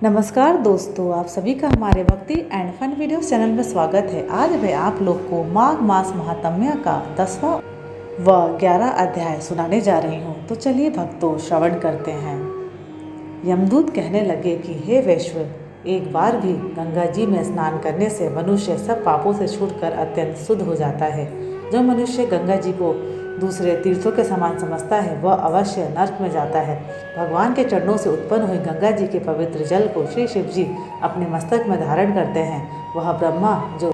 नमस्कार दोस्तों, आप सभी का हमारे भक्ति एंड फन वीडियो चैनल में स्वागत है। आज मैं आप लोग को माघ मास महात्म्य का 10वां व 11 अध्याय सुनाने जा रही हूँ। तो चलिए भक्तों, श्रवण करते हैं। यमदूत कहने लगे कि हे वैश्व, एक बार भी गंगा जी में स्नान करने से मनुष्य सब पापों से छूटकर अत्यंत शुद्ध हो जाता है। जो मनुष्य गंगा जी को दूसरे तीर्थों के समान समझता है वह अवश्य नरक में जाता है। भगवान के चरणों से उत्पन्न हुई गंगा जी के पवित्र जल को श्री शिव जी अपने मस्तक में धारण करते हैं। वह ब्रह्मा जो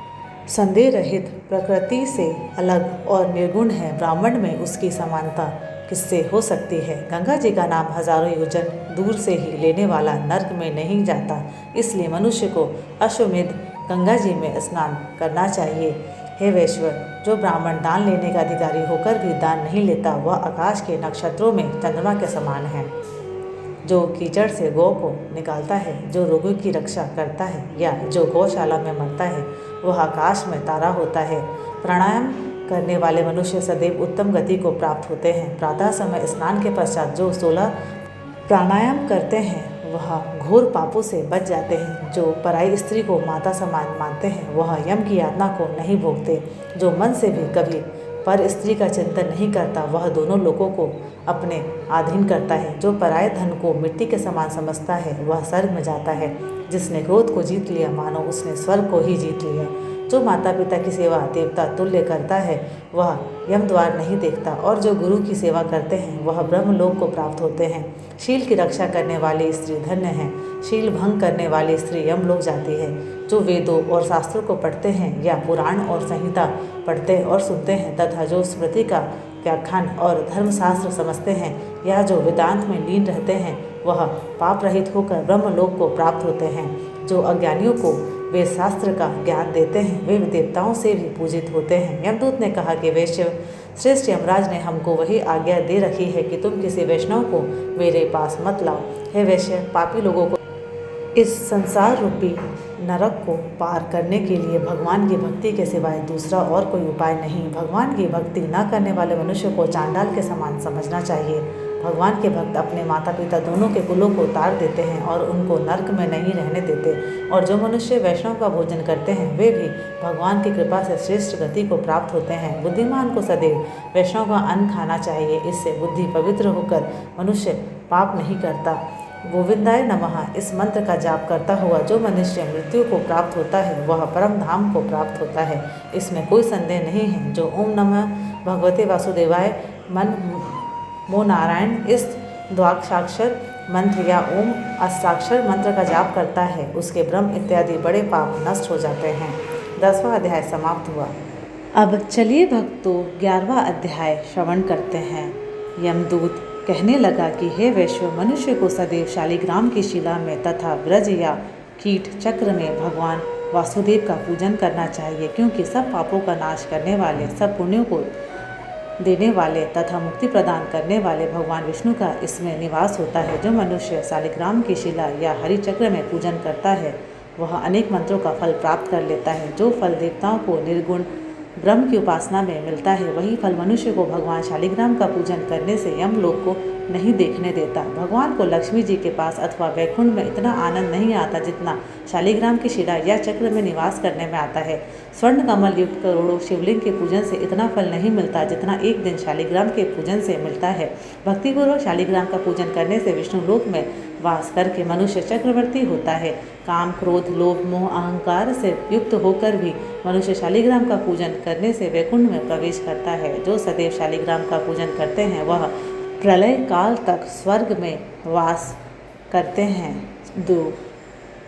संदेह रहित प्रकृति से अलग और निर्गुण है, ब्राह्मण में उसकी समानता किससे हो सकती है। गंगा जी का नाम हजारों योजन दूर से ही लेने वाला नरक में नहीं जाता, इसलिए मनुष्य को अश्वमेध गंगा जी में स्नान करना चाहिए। हे वैश्वर, जो ब्राह्मण दान लेने का अधिकारी होकर भी दान नहीं लेता वह आकाश के नक्षत्रों में चंद्रमा के समान है। जो कीचड़ से गौ को निकालता है, जो रोगियों की रक्षा करता है या जो गौशाला में मरता है वह आकाश में तारा होता है। प्राणायाम करने वाले मनुष्य सदैव उत्तम गति को प्राप्त होते हैं। प्रातः समय स्नान के पश्चात जो 16 प्राणायाम करते हैं वह घोर पापों से बच जाते हैं। जो पराई स्त्री को माता समान मानते हैं वह यम की यातना को नहीं भोगते। जो मन से भी कभी पर स्त्री का चिंतन नहीं करता वह दोनों लोगों को अपने अधीन करता है। जो पराये धन को मिट्टी के समान समझता है वह स्वर्ग में जाता है। जिसने क्रोध को जीत लिया मानो उसने स्वर्ग को ही जीत लिया। जो माता पिता की सेवा देवता तुल्य करता है वह यम द्वार नहीं देखता, और जो गुरु की सेवा करते हैं वह ब्रह्मलोक को प्राप्त होते हैं। शील की रक्षा करने वाली स्त्री धन्य है। शील भंग करने वाली स्त्री यमलोक जाती है। जो वेदों और शास्त्रों को पढ़ते हैं या पुराण और संहिता पढ़ते और सुनते हैं तथा जो स्मृति का व्याख्यान और धर्मशास्त्र समझते हैं या जो वेदांत में लीन रहते हैं वह पाप रहित होकर ब्रह्मलोक को प्राप्त होते हैं। जो अज्ञानियों को वे शास्त्र का ज्ञान देते हैं वे देवताओं से भी पूजित होते हैं। यमदूत ने कहा कि वैश्य श्रेष्ठ यमराज ने हमको वही आज्ञा दे रखी है कि तुम किसी वैष्णव को मेरे पास मत लाओ। हे वैश्य, पापी लोगों को इस संसार रूपी नरक को पार करने के लिए भगवान की भक्ति के सिवाय दूसरा और कोई उपाय नहीं। भगवान की भक्ति न करने वाले मनुष्य को चांडाल के समान समझना चाहिए। भगवान के भक्त अपने माता पिता दोनों के कुलों को उतार देते हैं और उनको नरक में नहीं रहने देते। और जो मनुष्य वैष्णव का भोजन करते हैं वे भी भगवान की कृपा से श्रेष्ठ गति को प्राप्त होते हैं। बुद्धिमान को सदैव वैष्णव का अन्न खाना चाहिए। इससे बुद्धि पवित्र होकर मनुष्य पाप नहीं करता। गोविंदाय नमः इस मंत्र का जाप करता हुआ जो मनुष्य मृत्यु को प्राप्त होता है वह परम धाम को प्राप्त होता है, इसमें कोई संदेह नहीं है। जो ओम नमः भगवते वासुदेवाय मन मो नारायण इस द्वादशाक्षर मंत्र या ओम अष्टाक्षर मंत्र का जाप करता है उसके ब्रह्म इत्यादि बड़े पाप नष्ट हो जाते हैं। 10वां अध्याय समाप्त हुआ। अब चलिए भक्तों, 11वां अध्याय श्रवण करते हैं। यमदूत कहने लगा कि हे वैश्व, मनुष्य को सदैव शालिग्राम की शिला में तथा ब्रज या कीट चक्र में भगवान वासुदेव का पूजन करना चाहिए, क्योंकि सब पापों का नाश करने वाले, सब पुण्यों को देने वाले तथा मुक्ति प्रदान करने वाले भगवान विष्णु का इसमें निवास होता है। जो मनुष्य शालिग्राम की शिला या हरि चक्र में पूजन करता है वह अनेक मंत्रों का फल प्राप्त कर लेता है। जो फल देवताओं को निर्गुण ब्रह्म की उपासना में मिलता है वही फल मनुष्य को भगवान शालिग्राम का पूजन करने से यमलोक को नहीं देखने देता। भगवान को लक्ष्मी जी के पास अथवा वैकुंठ में इतना आनंद नहीं आता जितना शालिग्राम की शिला या चक्र में निवास करने में आता है। स्वर्ण कमल युक्त करोड़ों शिवलिंग के पूजन से इतना फल नहीं मिलता जितना एक दिन शालिग्राम के पूजन से मिलता है। भक्तिपूर्वक शालिग्राम का पूजन करने से विष्णु लोक में वास करके मनुष्य चक्रवर्ती होता है। काम, क्रोध, लोभ, मोह, अहंकार से युक्त होकर भी मनुष्य शालिग्राम का पूजन करने से वैकुंठ में प्रवेश करता है। जो सदैव शालिग्राम का पूजन करते हैं वह प्रलय काल तक स्वर्ग में वास करते हैं।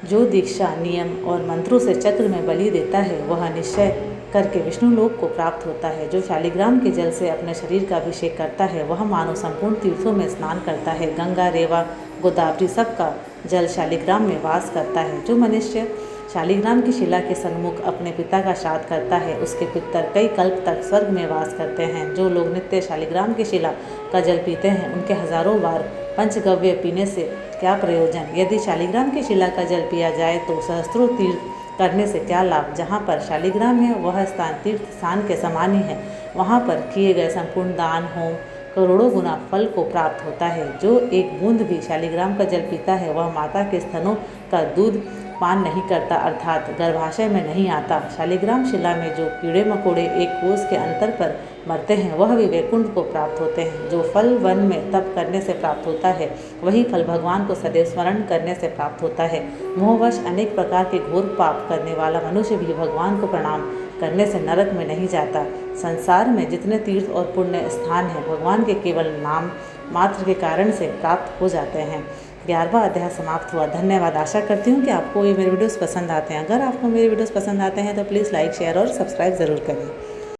जो दीक्षा, नियम और मंत्रों से चक्र में बलि देता है वह निश्चय करके विष्णु लोक को प्राप्त होता है। जो शालिग्राम के जल से अपने शरीर का अभिषेक करता है वह मानो संपूर्ण तीर्थों में स्नान करता है। गंगा, रेवा, गोदावरी सब का जल शालिग्राम में वास करता है। जो मनुष्य शालिग्राम की शिला के सन्मुख अपने पिता का श्राद्ध करता है उसके पितर कई कल्प तक स्वर्ग में वास करते हैं। जो लोग नित्य शालिग्राम की शिला का जल पीते हैं उनके हजारों बार पंचगव्य पीने से क्या प्रयोजन। यदि शालिग्राम की शिला का जल पिया जाए तो सहस्त्रों तीर्थ करने से क्या लाभ। जहाँ पर शालिग्राम है वह स्थान तीर्थ स्थान के समान ही है। वहाँ पर किए गए संपूर्ण दान, होम, करोड़ों गुना फल को प्राप्त होता है। जो एक बूंद भी शालिग्राम का जल पीता है वह माता के स्तनों का दूध पान नहीं करता, अर्थात गर्भाशय में नहीं आता। शालिग्राम शिला में जो कीड़े मकोड़े एक कोस के अंतर पर मरते हैं वह भी वैकुंठ को प्राप्त होते हैं। जो फल वन में तप करने से प्राप्त होता है वही फल भगवान को सदैव स्मरण करने से प्राप्त होता है। मोहवश अनेक प्रकार के घोर पाप करने वाला मनुष्य भी भगवान को प्रणाम करने से नरक में नहीं जाता। संसार में जितने तीर्थ और पुण्य स्थान हैं भगवान के केवल नाम मात्र के कारण से प्राप्त हो जाते हैं। 11वां अध्याय समाप्त हुआ। धन्यवाद। आशा करती हूँ कि आपको ये मेरे वीडियोस पसंद आते हैं। अगर आपको मेरे वीडियोस पसंद आते हैं तो प्लीज़ लाइक, शेयर और सब्सक्राइब ज़रूर करें।